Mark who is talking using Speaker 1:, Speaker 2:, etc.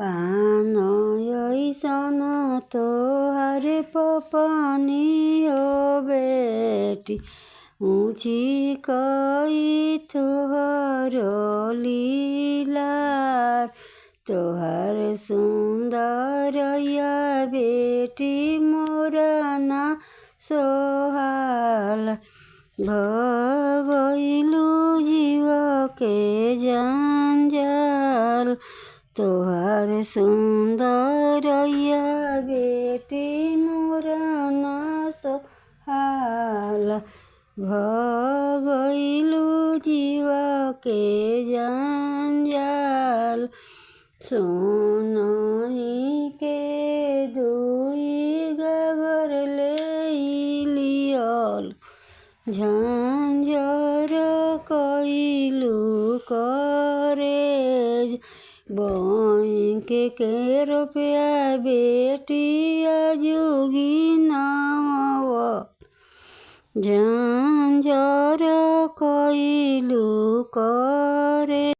Speaker 1: पान ऐसन तोहर पपनी हो बेटी, ऊँची कई तोहर लीला, तोहर सुंदरया बेटी मोरा ना सोहाला। भगइलू जीव के जंजाल, तोहर सुंदरया बेटी मोरा ना सोहाला। भगइलू जीव के जंजाल, सोनही के दुई गागर ले लियल, झांझर कइलू करेज, बैंक के रुपया बेटी आजुगी नाव।